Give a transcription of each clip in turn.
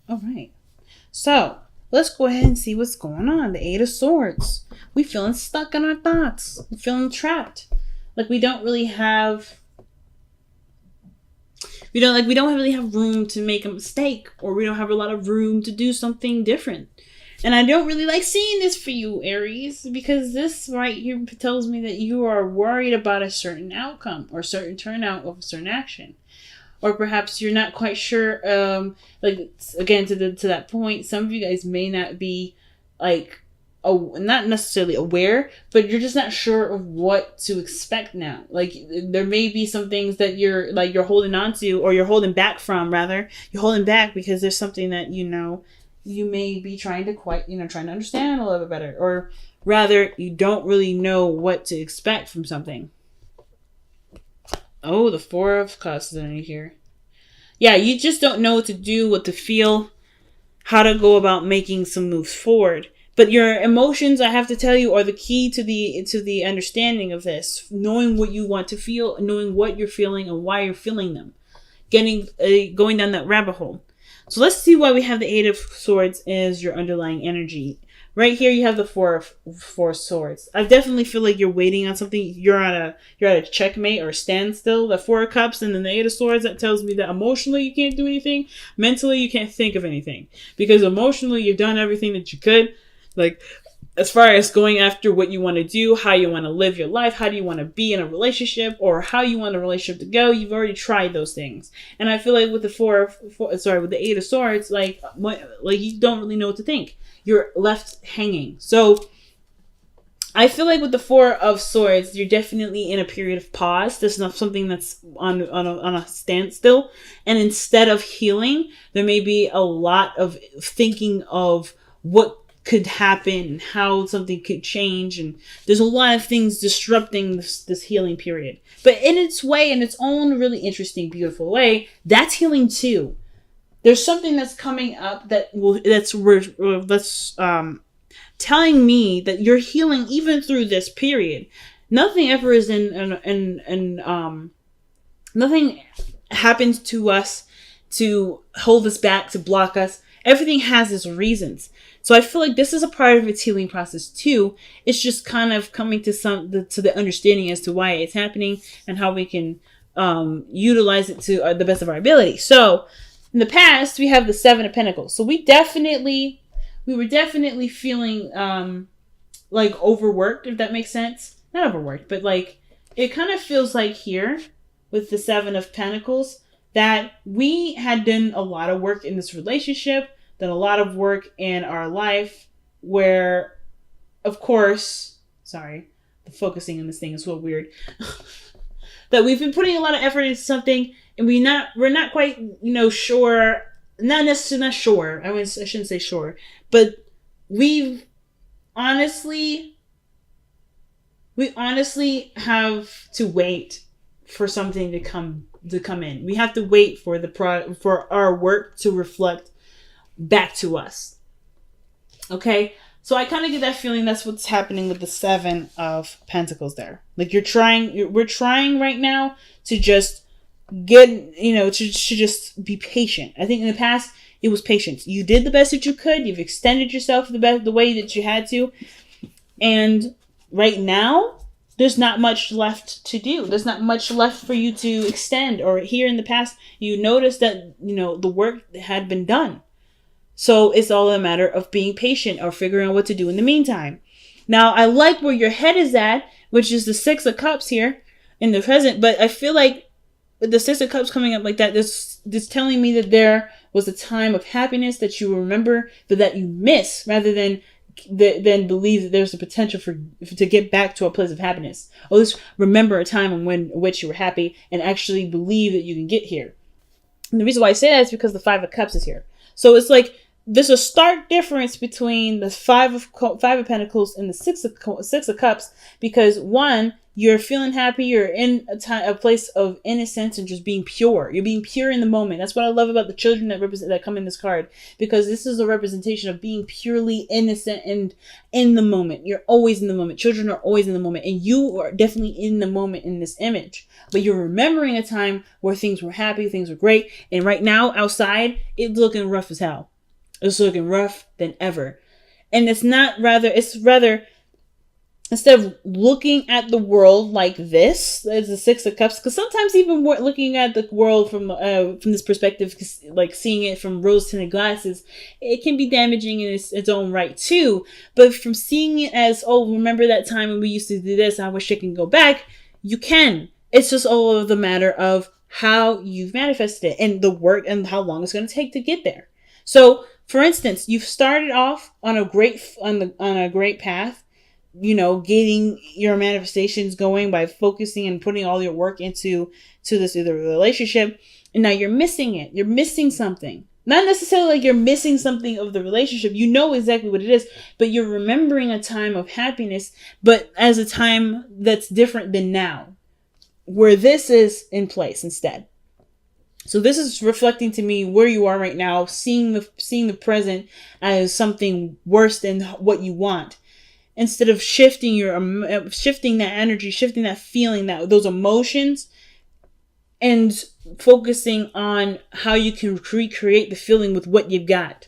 All right. So let's go ahead and see what's going on. The Eight of Swords. We feeling stuck in our thoughts. We feeling trapped. Like we don't really have. We don't really have room to make a mistake, or we don't have a lot of room to do something different. And I don't really like seeing this for you, Aries, because this right here tells me that you are worried about a certain outcome or certain turnout of a certain action. Or perhaps you're not quite sure, like, again, to that point, some of you guys may not be, like, not necessarily aware, but you're just not sure of what to expect now. Like, there may be some things that you're holding on to, or you're holding back from, rather. You're holding back because there's something that, you may be trying to understand a little bit better. Or rather, you don't really know what to expect from something. Oh, the Four of Cups is in here. Yeah, you just don't know what to do, what to feel, how to go about making some moves forward. But your emotions, I have to tell you, are the key to the understanding of this. Knowing what you want to feel, knowing what you're feeling and why you're feeling them. Going down that rabbit hole. So let's see why we have the Eight of Swords as your underlying energy. Right here, you have the Four of Swords. I definitely feel like you're waiting on something. You're at a checkmate or a standstill. The Four of Cups and then the Eight of Swords, that tells me that emotionally you can't do anything. Mentally, you can't think of anything. Because emotionally, you've done everything that you could. Like, as far as going after what you want to do, how you want to live your life, how do you want to be in a relationship, or how you want a relationship to go, you've already tried those things. And I feel like with with the Eight of Swords, like you don't really know what to think. You're left hanging. So I feel like with the Four of Swords, you're definitely in a period of pause. There's not something that's on a standstill. And instead of healing, there may be a lot of thinking of what could happen, how something could change, and there's a lot of things disrupting this healing period. But in its way, in its own really interesting, beautiful way, that's healing too. There's something that's coming up that's telling me that you're healing even through this period. Nothing ever is nothing happens to us to hold us back, to block us. Everything has its reasons. So I feel like this is a part of its healing process too. It's just kind of coming to the understanding as to why it's happening and how we can utilize it to the best of our ability. So in the past, we have the Seven of Pentacles. So we were definitely feeling like overworked, if that makes sense. Not overworked, but like it kind of feels like here with the Seven of Pentacles that we had done a lot of work in this relationship, done a lot of work in our life where, of course, sorry, the focusing on this thing is so weird, that we've been putting a lot of effort into something and we're not quite, sure, not sure, I shouldn't say sure, but we honestly have to wait for something to come in. We have to wait for for our work to reflect back to us. Okay? So I kind of get that feeling that's what's happening with the Seven of Pentacles there. Like we're trying right now to just get, to just be patient. I think in the past it was patience. You did the best that you could. You've extended yourself the way that you had to. And right now, there's not much left to do. There's not much left for you to extend. Or here in the past, you noticed that, the work had been done. So it's all a matter of being patient or figuring out what to do in the meantime. Now, I like where your head is at, which is the Six of Cups here in the present. But I feel like with the Six of Cups coming up like that, this telling me that there was a time of happiness that you remember, but that you miss, rather than believe that there's a potential to get back to a place of happiness. Or at least remember a time in which you were happy and actually believe that you can get here. And the reason why I say that is because the Five of Cups is here. So it's like there's a stark difference between the Five of Pentacles and the Six of Cups, because one, you're feeling happy, you're in a place of innocence and just being pure. You're being pure in the moment. That's what I love about the children that come in this card, because this is a representation of being purely innocent and in the moment. You're always in the moment. Children are always in the moment, and you are definitely in the moment in this image. But you're remembering a time where things were happy, things were great, and right now outside it's looking rough as hell. It's looking rough than ever. And it's rather, instead of looking at the world like this as the Six of Cups, because sometimes even looking at the world from this perspective, like seeing it from rose-tinted glasses, it can be damaging in its own right too. But from seeing it as, oh, remember that time when we used to do this, I wish I can go back, you can. It's just all of the matter of how you've manifested it and the work and how long it's going to take to get there. So, for instance, you've started off on a great path, getting your manifestations going by focusing and putting all your work into this other relationship. And now you're missing it. You're missing something. Not necessarily like you're missing something of the relationship. You know exactly what it is, but you're remembering a time of happiness, but as a time that's different than now, where this is in place instead. So this is reflecting to me where you are right now, seeing the present as something worse than what you want. Instead of shifting that energy, shifting that feeling, those emotions, and focusing on how you can recreate the feeling with what you've got.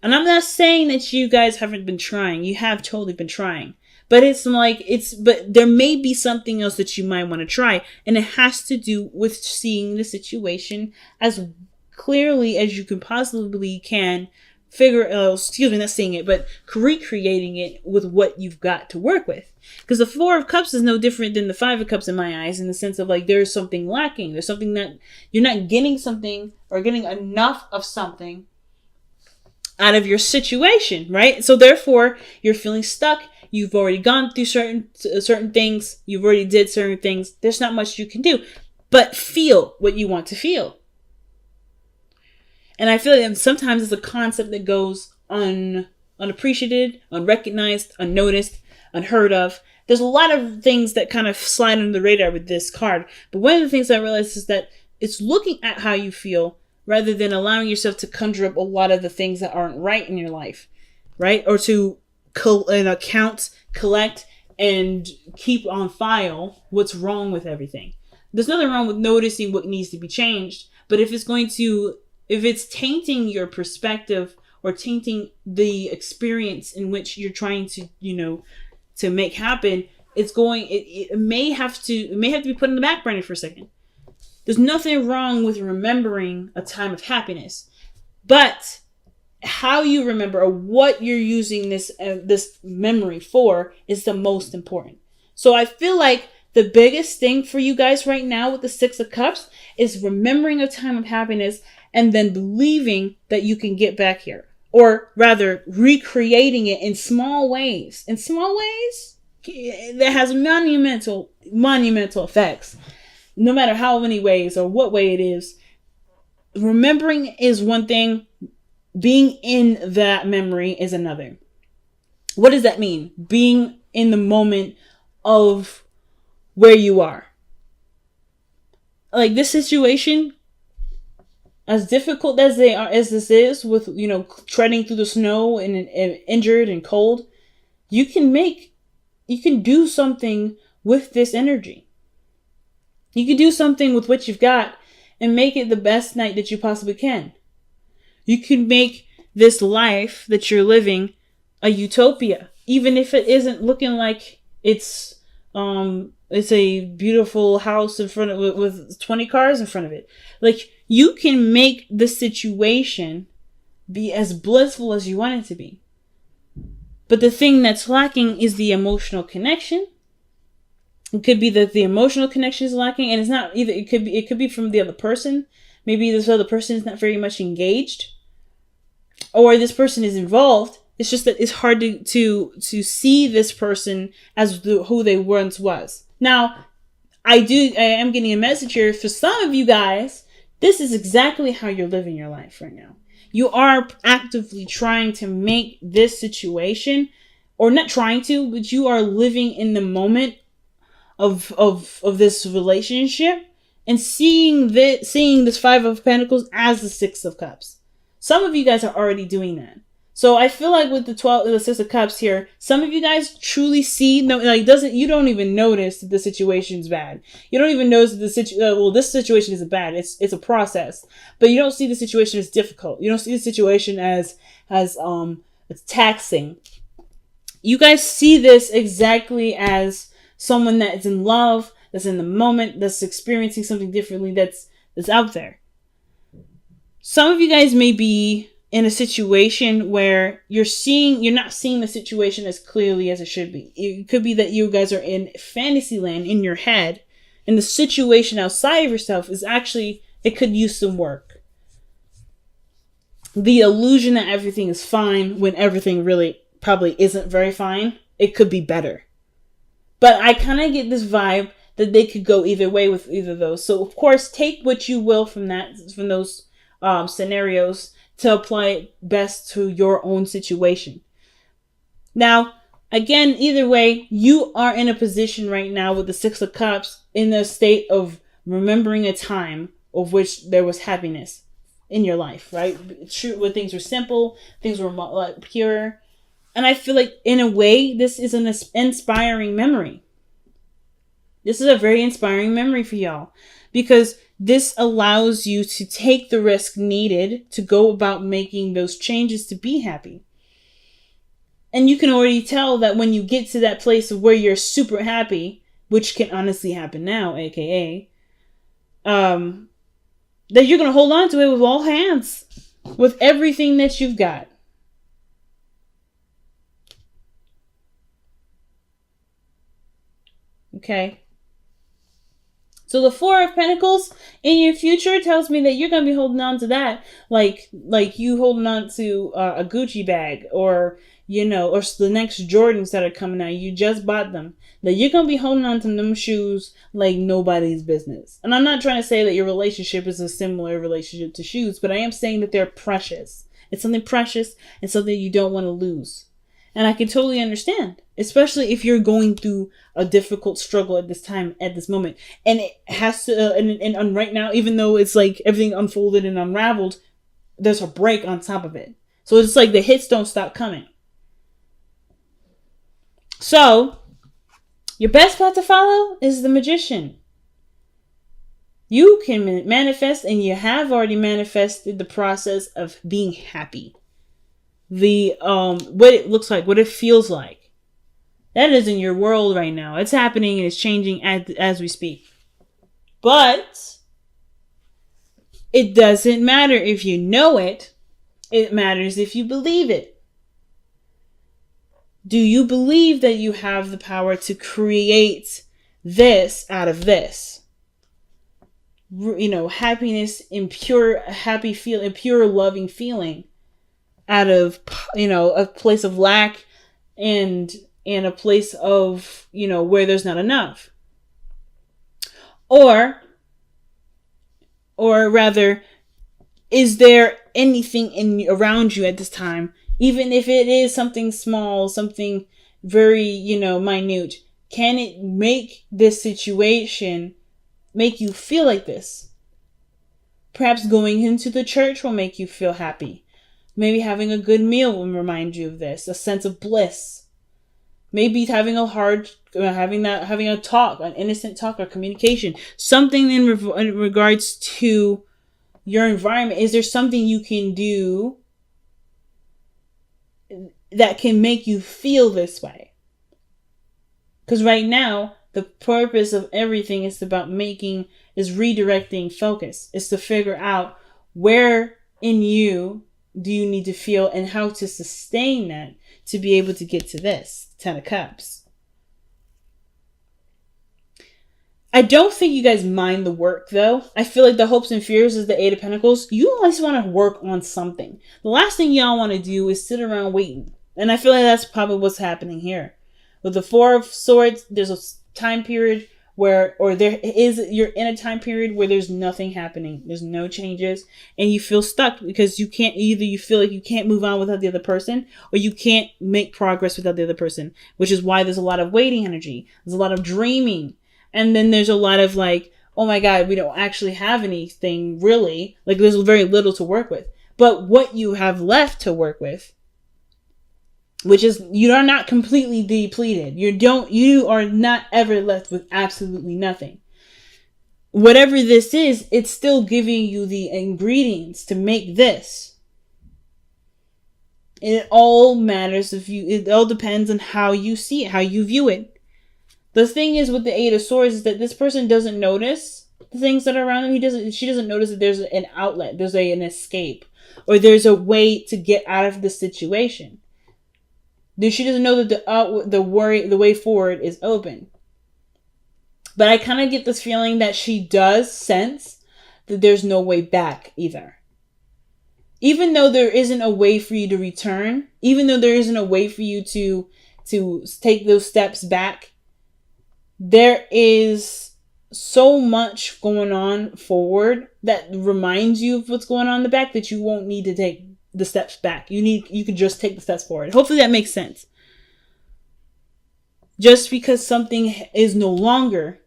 And I'm not saying that you guys haven't been trying. You have totally been trying. But but there may be something else that you might want to try. And it has to do with seeing the situation as clearly as you can possibly can. Not seeing it, but recreating it with what you've got to work with. Because the Four of Cups is no different than the Five of Cups in my eyes, in the sense of like there's something lacking. There's something that you're not getting something or getting enough of something out of your situation, right? So therefore, you're feeling stuck. You've already gone through certain things. You've already did certain things. There's not much you can do, but feel what you want to feel. And I feel like sometimes it's a concept that goes unappreciated, unrecognized, unnoticed, unheard of. There's a lot of things that kind of slide under the radar with this card. But one of the things I realized is that it's looking at how you feel rather than allowing yourself to conjure up a lot of the things that aren't right in your life, right? Or to count, collect, and keep on file what's wrong with everything. There's nothing wrong with noticing what needs to be changed. But if it's tainting your perspective or tainting the experience in which you're trying to, to make happen, it may have to be put in the back burner for a second. There's nothing wrong with remembering a time of happiness, but how you remember or what you're using this memory for is the most important. So I feel like the biggest thing for you guys right now with the Six of Cups is remembering a time of happiness and then believing that you can get back here. Or rather, recreating it in small ways. In small ways that has monumental effects. No matter how many ways or what way it is. Remembering is one thing. Being in that memory is another. What does that mean? Being in the moment of where you are. Like this situation, as difficult as this is with, treading through the snow and injured and cold, you can do something with this energy. You can do something with what you've got and make it the best night that you possibly can. You can make this life that you're living a utopia, even if it isn't looking like it's a beautiful house in front of with 20 cars in front of it. Like you can make the situation be as blissful as you want it to be. But the thing that's lacking is the emotional connection. It could be that the emotional connection is lacking, and it's not either. It could be from the other person. Maybe this other person is not very much engaged, or this person is involved. It's just that it's hard to see this person as who they once was. Now, I am getting a message here for some of you guys. This is exactly how you're living your life right now. You are actively trying to make this situation, or not trying to, but you are living in the moment of this relationship and seeing this Five of Pentacles as the Six of Cups. Some of you guys are already doing that. So I feel like with the 6 of Cups here, some of you guys truly see, no, like you don't even notice that the situation's bad. You don't even notice that this situation isn't bad. It's a process, but you don't see the situation as difficult. You don't see the situation as it's taxing. You guys see this exactly as someone that is in love, that's in the moment, that's experiencing something differently, that's out there. Some of you guys may be in a situation where you're not seeing the situation as clearly as it should be. It could be that you guys are in fantasy land in your head, and the situation outside of yourself is actually, it could use some work. The illusion that everything is fine when everything really probably isn't very fine. It could be better. But I kind of get this vibe that they could go either way with either of those. So of course, take what you will from those scenarios to apply it best to your own situation. Now, again, either way, you are in a position right now with the 6 of Cups in a state of remembering a time of which there was happiness in your life, right? True, when things were simple, things were pure. And I feel like, in a way, this is an inspiring memory. This is a very inspiring memory for y'all, because this allows you to take the risk needed to go about making those changes to be happy. And you can already tell that when you get to that place of where you're super happy, which can honestly happen now, aka, that you're going to hold on to it with all hands, with everything that you've got. Okay. So the 4 of Pentacles in your future tells me that you're going to be holding on to that like you holding on to a Gucci bag, or, or the next Jordans that are coming out. You just bought them. That you're going to be holding on to them shoes like nobody's business. And I'm not trying to say that your relationship is a similar relationship to shoes, but I am saying that they're precious. It's something precious and something you don't want to lose. And I can totally understand, especially if you're going through a difficult struggle at this moment. And it has to, and right now, even though it's like everything unfolded and unraveled, there's a break on top of it. So it's like the hits don't stop coming. So, your best path to follow is the Magician. You can manifest, and you have already manifested the process of being happy. What it looks like, what it feels like. That is in your world right now. It's happening and it's changing as we speak. But it doesn't matter if you know it. It matters if you believe it. Do you believe that you have the power to create this out of this? Happiness in pure, happy feeling, pure loving feeling out of, a place of lack and a place of, where there's not enough. Or rather, is there anything around you at this time, even if it is something small, something very, minute, can it make this situation make you feel like this? Perhaps going into the church will make you feel happy. Maybe having a good meal will remind you of this, a sense of bliss. Maybe having a talk, an innocent talk or communication, something in regards to your environment. Is there something you can do that can make you feel this way? Because right now, the purpose of everything is redirecting focus. It's to figure out where in you do you need to feel and how to sustain that to be able to get to this 10 of Cups. I don't think you guys mind the work, though. I feel like the hopes and fears is the 8 of Pentacles. You always want to work on something. The last thing y'all want to do is sit around waiting. And I feel like that's probably what's happening here. With the 4 of Swords, there's a time period you're in a time period where there's nothing happening. There's no changes. And you feel stuck because you feel like you can't move on without the other person, or you can't make progress without the other person, which is why there's a lot of waiting energy. There's a lot of dreaming. And then there's a lot of like, oh my God, we don't actually have anything really. Like there's very little to work with. But what you have left to work with which is you are not completely depleted. You are not ever left with absolutely nothing. Whatever this is, it's still giving you the ingredients to make this. And it all matters it all depends on how you see it, how you view it. The thing is with the Eight of Swords is that this person doesn't notice the things that are around him. She doesn't notice that there's an outlet, there's an escape, or there's a way to get out of the situation. She doesn't know that the way forward is open. But I kind of get this feeling that she does sense that there's no way back either. Even though there isn't a way for you to return, even though there isn't a way for you to take those steps back, there is so much going on forward that reminds you of what's going on in the back that you won't need to take the steps back. You can just take the steps forward. Hopefully that makes sense. Just because something is no longer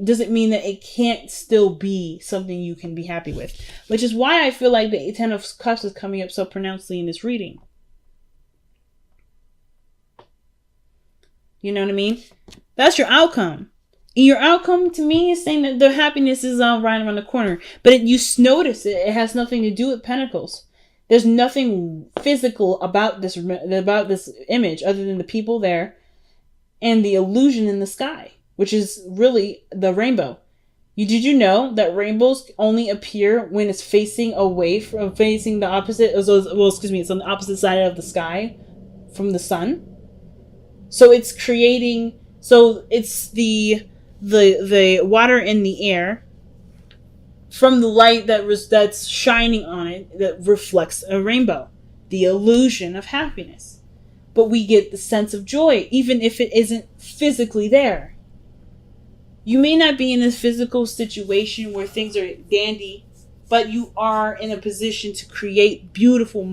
doesn't mean that it can't still be something you can be happy with. Which is why I feel like the Ten of Cups is coming up so pronouncedly in this reading. You know what I mean? That's your outcome. And your outcome to me is saying that the happiness is right around the corner. But you notice it. It has nothing to do with Pentacles. There's nothing physical about this image other than the people there and the illusion in the sky, which is really the rainbow. Did you know that rainbows only appear when it's facing away from facing the opposite? It's on the opposite side of the sky from the sun. So it's creating. So it's the water in the air from the light that's shining on it that reflects a rainbow, the illusion of happiness. But we get the sense of joy, even if it isn't physically there. You may not be in a physical situation where things are dandy, but you are in a position to create beautiful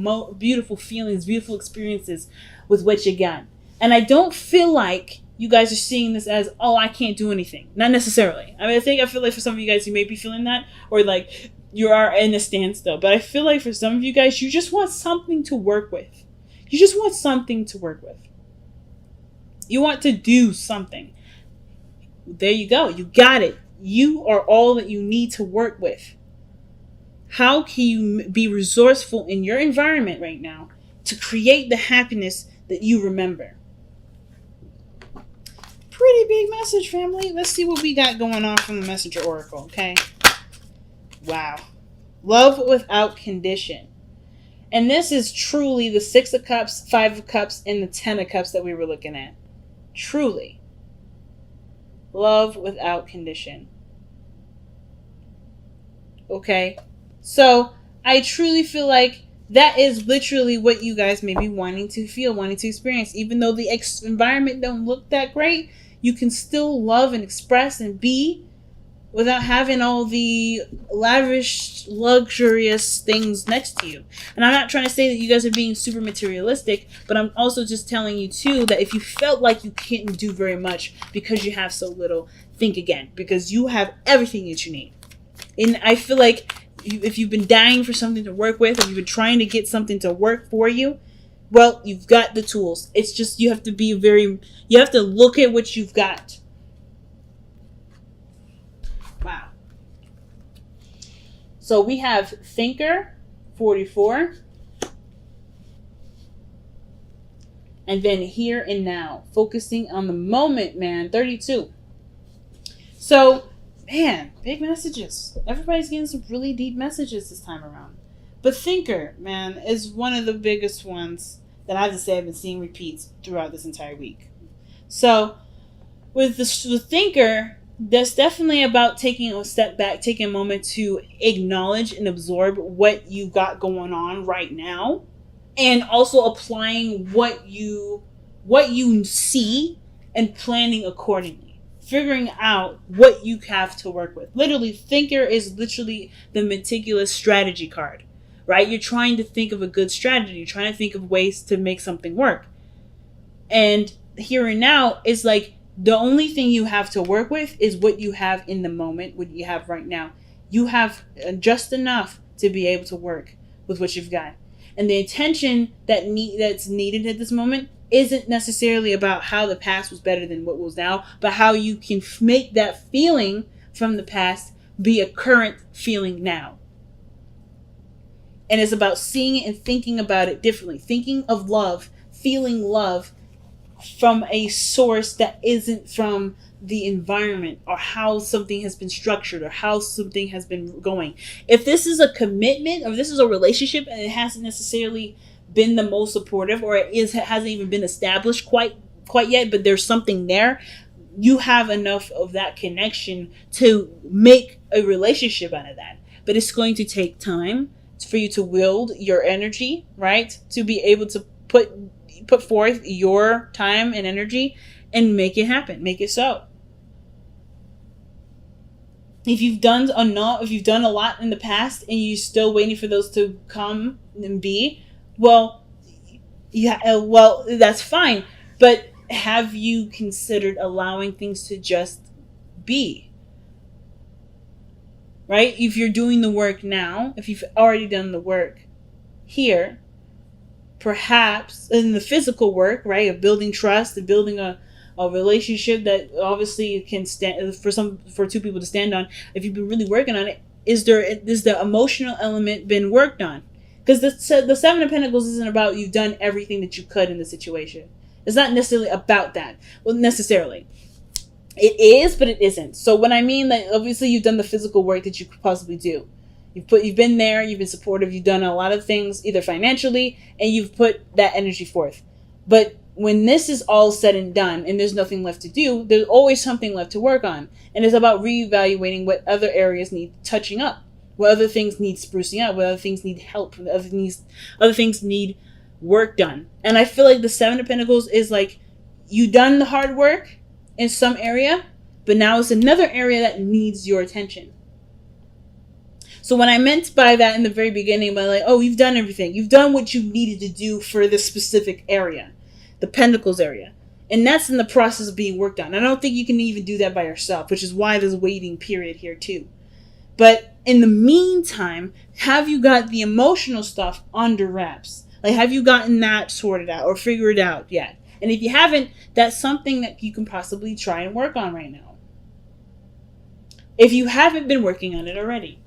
feelings, beautiful experiences with what you got. And I don't feel like you guys are seeing this as, oh, I can't do anything. Not necessarily. I feel like for some of you guys, you may be feeling that, or like you are in a standstill. But I feel like for some of you guys, you just want something to work with. You just want something to work with. You want to do something. There you go. You got it. You are all that you need to work with. How can you be resourceful in your environment right now to create the happiness that you remember? Pretty big message, family. Let's see what we got going on from the Messenger Oracle, okay? Wow. Love without condition. And this is truly the Six of Cups, Five of Cups, and the Ten of Cups that we were looking at. Truly. Love without condition. Okay? So, I truly feel like that is literally what you guys may be wanting to feel, wanting to experience. Even though the environment don't look that great, you can still love and express and be without having all the lavish, luxurious things next to you. And I'm not trying to say that you guys are being super materialistic, but I'm also just telling you too that if you felt like you couldn't do very much because you have so little, think again, because you have everything that you need. And I feel like if you've been dying for something to work with, or you've been trying to get something to work for you, well, you've got the tools. It's just you have to you have to look at what you've got. Wow. So we have Thinker, 44. And then Here and Now, focusing on the moment, man, 32. So, man, big messages. Everybody's getting some really deep messages this time around. But Thinker, man, is one of the biggest ones that I have to say I've been seeing repeats throughout this entire week. So, with the Thinker, that's definitely about taking a step back, taking a moment to acknowledge and absorb what you got going on right now, and also applying what you see and planning accordingly. Figuring out what you have to work with. Literally, Thinker is literally the meticulous strategy card, right? You're trying to think of a good strategy. You're trying to think of ways to make something work. And Here and Now is like the only thing you have to work with is what you have in the moment, what you have right now. You have just enough to be able to work with what you've got. And the attention that's needed at this moment isn't necessarily about how the past was better than what was now, but how you can make that feeling from the past be a current feeling now. And it's about seeing it and thinking about it differently. Thinking of love, feeling love from a source that isn't from the environment or how something has been structured or how something has been going. If this is a commitment or this is a relationship and it hasn't necessarily been the most supportive, or it hasn't even been established quite yet, but there's something there, you have enough of that connection to make a relationship out of that. But it's going to take time for you to wield your energy, right? To be able to put forth your time and energy and make it happen, make it so. If you've done a lot in the past and you're still waiting for those to come and be, well, that's fine. But have you considered allowing things to just be? Right? If you're doing the work now, if you've already done the work here, perhaps in the physical work, right, of building trust and building a relationship that obviously can stand for two people to stand on. If you've been really working on it, is the emotional element been worked on? Because the Seven of Pentacles isn't about you've done everything that you could in the situation. It's not necessarily about that. Well, necessarily. It is, but it isn't. So when I mean that, obviously you've done the physical work that you could possibly do. You've been there, you've been supportive, you've done a lot of things, either financially, and you've put that energy forth. But when this is all said and done and there's nothing left to do, there's always something left to work on. And it's about reevaluating what other areas need touching up, what other things need sprucing up, what other things need help, what other things need work done. And I feel like the Seven of Pentacles is like, you done the hard work in some area, but now it's another area that needs your attention. So what I meant by that in the very beginning, by like, oh, you've done everything. You've done what you needed to do for this specific area, the Pentacles area. And that's in the process of being worked on. I don't think you can even do that by yourself, which is why there's a waiting period here too. But in the meantime, have you got the emotional stuff under wraps? Like, have you gotten that sorted out or figured out yet? And if you haven't, that's something that you can possibly try and work on right now, if you haven't been working on it already.